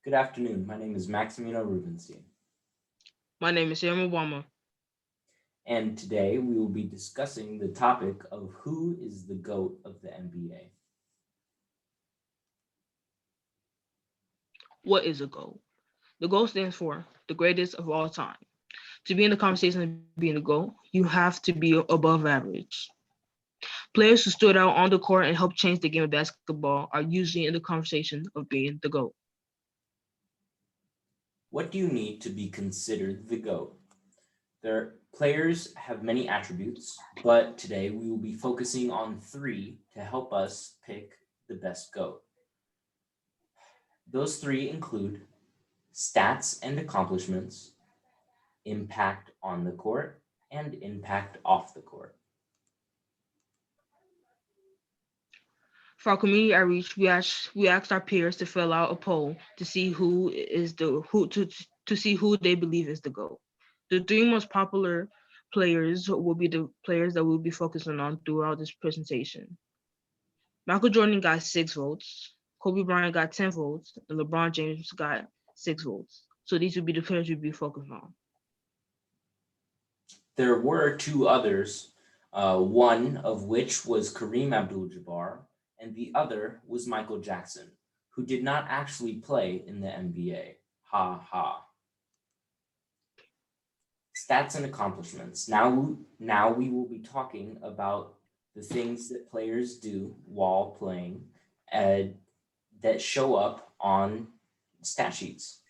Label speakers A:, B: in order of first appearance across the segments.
A: Good afternoon. My name is Maximino Rubenstein,
B: My name is Boamah.
A: and today we will be discussing the topic of who is the GOAT of the NBA.
B: What is a GOAT? The GOAT stands for the greatest of all time. To be in the conversation of being a GOAT, you have to be above average. Players who stood out on the court and helped change the game of basketball are usually in the conversation of being the GOAT.
A: What do you need to be considered the GOAT? Their players have many attributes, but today we will be focusing on three to help us pick the best GOAT. Those three include stats and accomplishments, impact on the court, and impact off the court.
B: For our community outreach, we asked our peers to fill out a poll to see who to see who they believe is the GOAT. The three most popular players will be the players that we'll be focusing on throughout this presentation. Michael Jordan got 6 votes, Kobe Bryant got 10 votes, and LeBron James got 6 votes. So these would be the players we'd be focused on.
A: There were two others, one of which was Kareem Abdul-Jabbar, and the other was Michael Jackson, who did not actually play in the NBA. Ha ha. Stats and accomplishments. Now we will be talking about the things that players do while playing uh, that show up on stat sheets.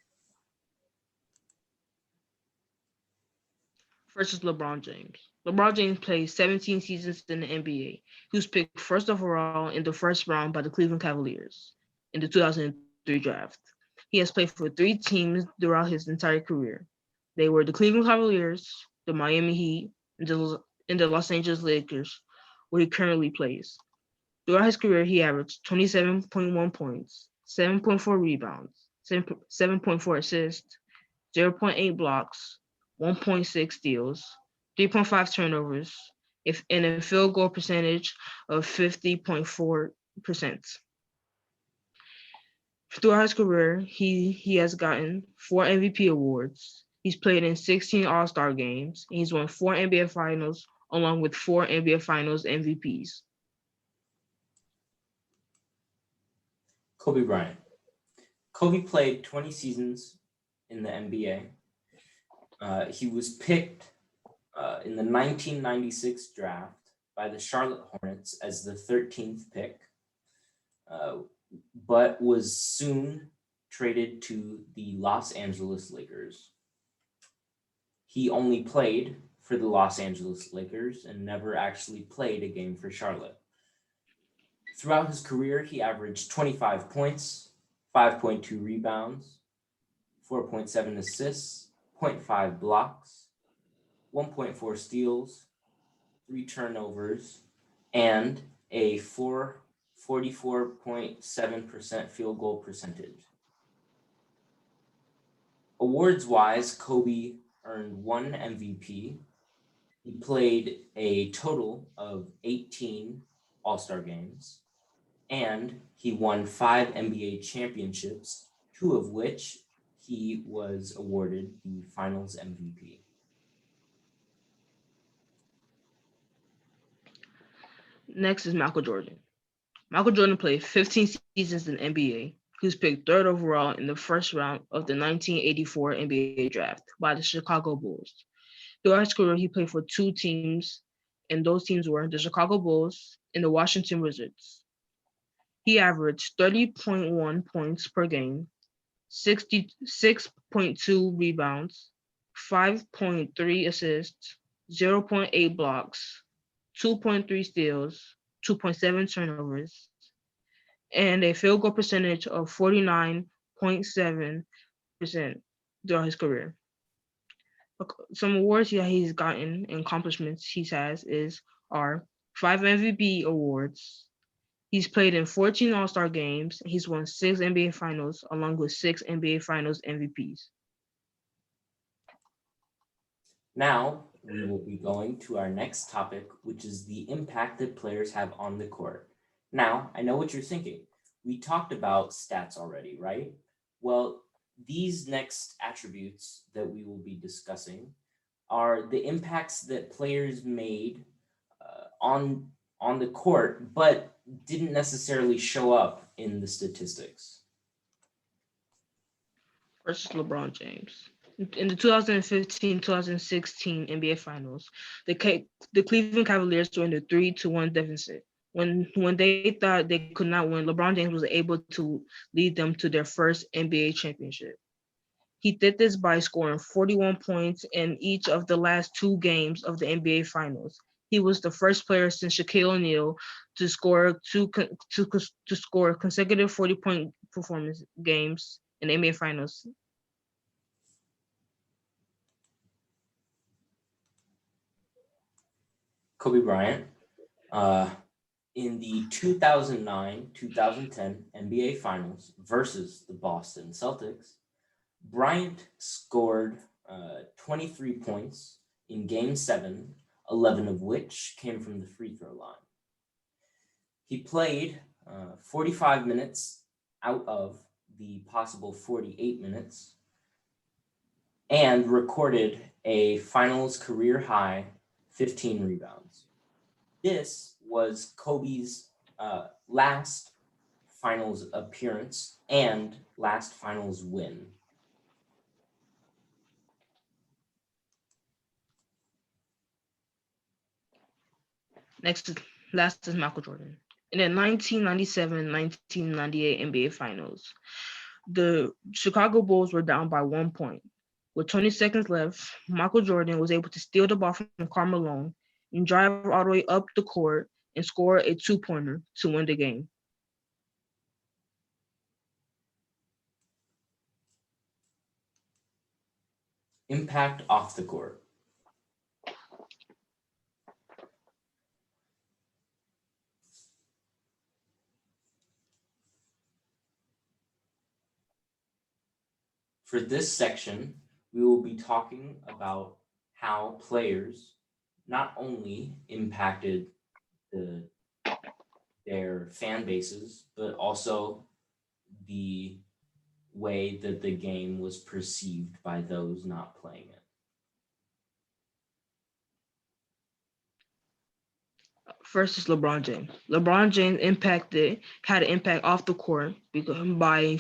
B: First is LeBron James. LeBron James played 17 seasons in the NBA. He was picked first overall in the first round by the Cleveland Cavaliers in the 2003 draft. He has played for three teams throughout his entire career. They were the Cleveland Cavaliers, the Miami Heat, and the Los Angeles Lakers, where he currently plays. Throughout his career, he averaged 27.1 points, 7.4 rebounds, 7.4 assists, zero point 0.8 blocks, 1.6 steals, 3.5 turnovers, and a field goal percentage of 50.4%. Throughout his career, he has gotten 4 MVP awards. He's played in 16 All-Star games, and he's won 4 NBA Finals along with 4 NBA Finals MVPs.
A: Kobe Bryant. Kobe played 20 seasons in the NBA. He was picked in the 1996 draft by the Charlotte Hornets as the 13th pick, uh, but was soon traded to the Los Angeles Lakers. He only played for the Los Angeles Lakers and never actually played a game for Charlotte. Throughout his career, he averaged 25 points, 5.2 rebounds, 4.7 assists, zero point 0.5 blocks, 1.4 steals, 3 turnovers, and a 44.7% field goal percentage. Awards wise, Kobe earned one MVP. He played a total of 18 All Star games, and he won 5 NBA championships, two of which he was awarded the finals MVP.
B: Next is Michael Jordan. Michael Jordan played 15 seasons in the NBA. He was picked third overall in the first round of the 1984 NBA draft by the Chicago Bulls. Throughout his career, he played for two teams, and those teams were the Chicago Bulls and the Washington Wizards. He averaged 30.1 points per game, 66.2 rebounds, 5.3 assists, zero point 0.8 blocks, 2.3 steals, 2.7 turnovers, and a field goal percentage of 49.7% throughout his career. Some awards that he's gotten and accomplishments he has are 5 MVP awards. He's played in 14 All-Star games. He's won 6 NBA Finals along with 6 NBA Finals MVPs.
A: Now, we will be going to our next topic, which is the impact that players have on the court. Now, I know what you're thinking. We talked about stats already, right? Well, these next attributes that we will be discussing are the impacts that players made on the court, but didn't necessarily show up in the statistics.
B: Versus LeBron James. In the 2015-2016 NBA Finals, the Cleveland Cavaliers were in a 3-1 deficit. When they thought they could not win, LeBron James was able to lead them to their first NBA championship. He did this by scoring 41 points in each of the last two games of the NBA Finals. He was the first player since Shaquille O'Neal to score to score consecutive 40-point performance games in the NBA Finals.
A: Kobe Bryant, in the 2009-2010 NBA Finals versus the Boston Celtics, Bryant scored 23 points in Game 7, 11 of which came from the free throw line. He played 45 minutes out of the possible 48 minutes and recorded a finals career high 15 rebounds. This was Kobe's last finals appearance and last finals win.
B: Last is Michael Jordan. In the 1997-1998 NBA Finals, the Chicago Bulls were down by 1 point. With 20 seconds left, Michael Jordan was able to steal the ball from Karl Malone and drive all the way up the court and score a two-pointer to win the game.
A: Impact off the court. For this section, we will be talking about how players not only impacted their fan bases, but also the way that the game was perceived by those not playing it.
B: First is LeBron James. LeBron James had an impact off the court by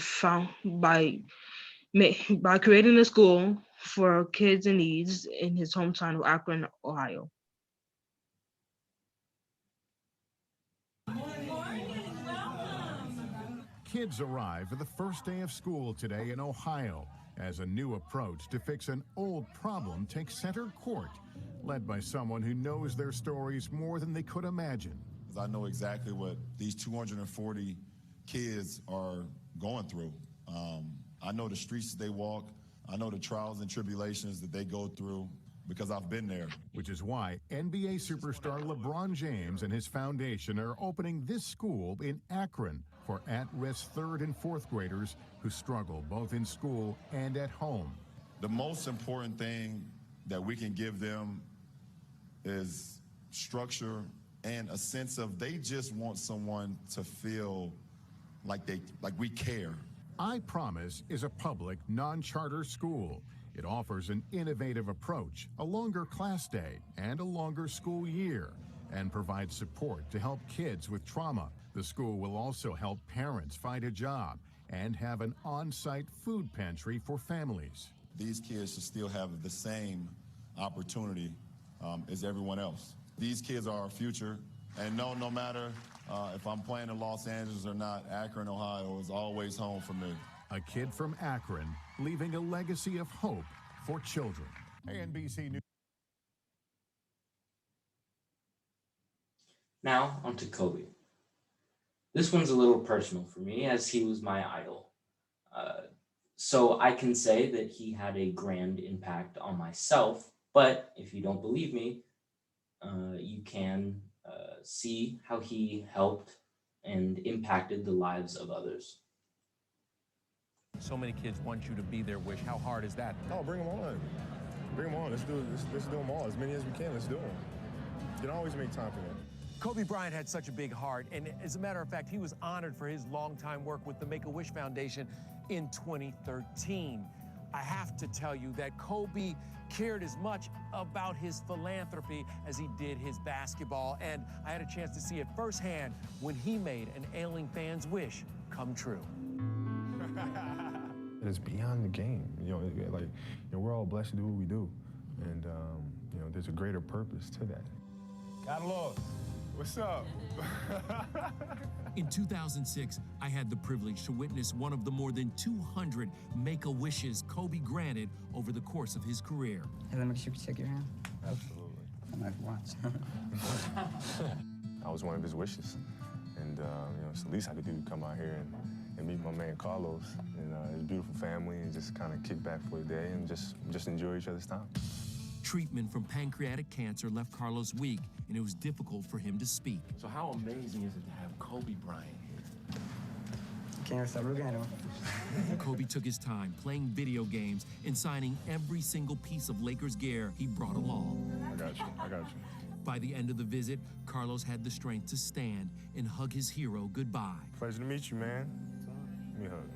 B: creating a school for kids in needs in his hometown of Akron, Ohio.
C: Kids arrive for the first day of school today in Ohio as a new approach to fix an old problem takes center court, led by someone who knows their stories more than they could imagine.
D: I know exactly what these 240 kids are going through. I know the streets they walk. I know the trials and tribulations that they go through because I've been there.
C: Which is why NBA superstar LeBron James and his foundation are opening this school in Akron for at-risk third and fourth graders who struggle both in school and at home.
D: The most important thing that we can give them is structure and a sense of they just want someone to feel like we care.
C: I Promise is a public, non-charter school. It offers an innovative approach, a longer class day, and a longer school year, and provides support to help kids with trauma. The school will also help parents find a job and have an on-site food pantry for families.
D: These kids should still have the same opportunity as everyone else. These kids are our future, and no matter if I'm playing in Los Angeles or not, Akron, Ohio is always home for me.
C: A kid from Akron leaving a legacy of hope for children. NBC News.
A: Now, on to Kobe. This one's a little personal for me as he was my idol. So I can say that he had a grand impact on myself, but if you don't believe me, you can see how he helped and impacted the lives of others.
E: So many kids want you to be their wish. How hard is that?
F: Oh, bring them on. Bring them on. Let's do them all. As many as we can. Let's do them. You can always make time for them.
E: Kobe Bryant had such a big heart, and as a matter of fact, he was honored for his longtime work with the Make-A-Wish Foundation. in 2013. I have to tell you that Kobe cared as much about his philanthropy as he did his basketball, and I had a chance to see it firsthand when he made an ailing fan's wish come true.
F: It's beyond the game. We're all blessed to do what we do, and there's a greater purpose to that. Carlos, what's up?
E: In 2006, I had the privilege to witness one of the more than 200 Make-A-Wishes Kobe granted over the course of his career.
G: Hey, let me shake your hand.
F: Absolutely.
G: I might watch.
F: I was one of his wishes, and it's the least I could do to come out here and meet my man Carlos and his beautiful family, and just kind of kick back for a day and just enjoy each other's time.
E: Treatment from pancreatic cancer left Carlos weak, and it was difficult for him to speak.
H: So how amazing is it to have Kobe Bryant here?
G: Can't stop looking at him.
E: Kobe took his time playing video games and signing every single piece of Lakers gear he brought along.
F: I got you.
E: By the end of the visit, Carlos had the strength to stand and hug his hero goodbye.
F: Pleasure to meet you, man. Give me a hug.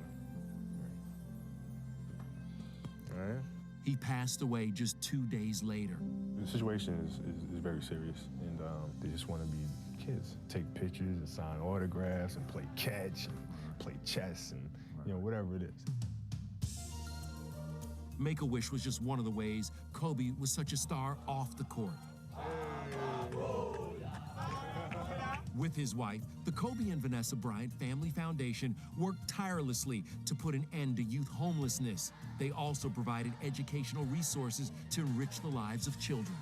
F: All right.
E: He passed away just 2 days later.
F: The situation is very serious, and they just want to be kids, take pictures and sign autographs and play catch and play chess and whatever it is.
E: Make-A-Wish was just one of the ways Kobe was such a star off the court. With his wife, the Kobe and Vanessa Bryant Family Foundation worked tirelessly to put an end to youth homelessness. They also provided educational resources to enrich the lives of children.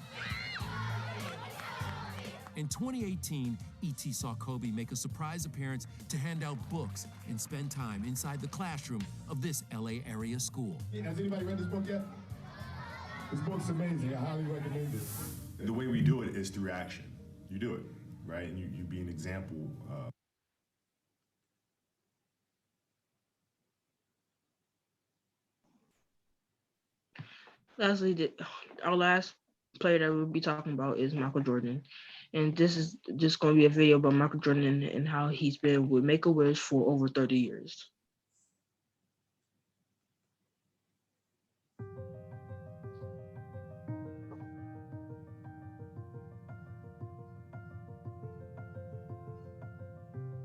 E: In 2018, ET saw Kobe make a surprise appearance to hand out books and spend time inside the classroom of this LA area school.
I: Has anybody read this book yet? This book's amazing. I highly recommend it.
J: The way we do it is through action. You do it, right? And you be an example.
B: Lastly, our last player that we'll be talking about is Michael Jordan. And this is just going to be a video about Michael Jordan and how he's been with Make-A-Wish for over 30 years.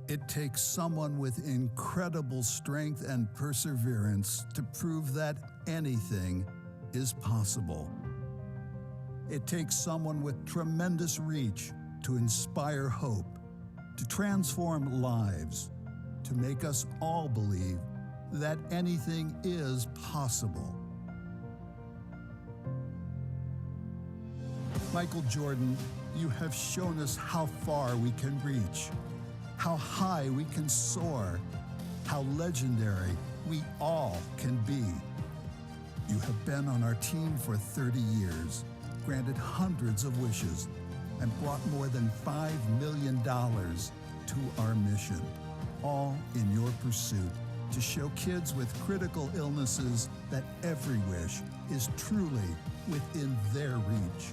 K: It takes someone with incredible strength and perseverance to prove that anything is possible. It takes someone with tremendous reach to inspire hope, to transform lives, to make us all believe that anything is possible. Michael Jordan, you have shown us how far we can reach, how high we can soar, how legendary we all can be. You have been on our team for 30 years, granted hundreds of wishes, and brought more than $5 million to our mission, all in your pursuit to show kids with critical illnesses that every wish is truly within their reach.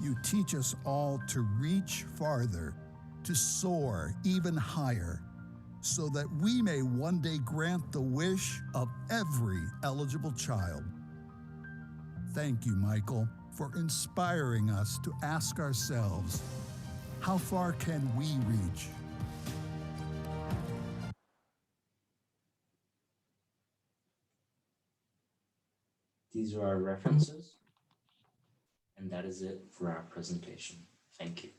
K: You teach us all to reach farther, to soar even higher, so that we may one day grant the wish of every eligible child. Thank you, Michael, for inspiring us to ask ourselves, how far can we reach?
A: These are our references, and that is it for our presentation. Thank you.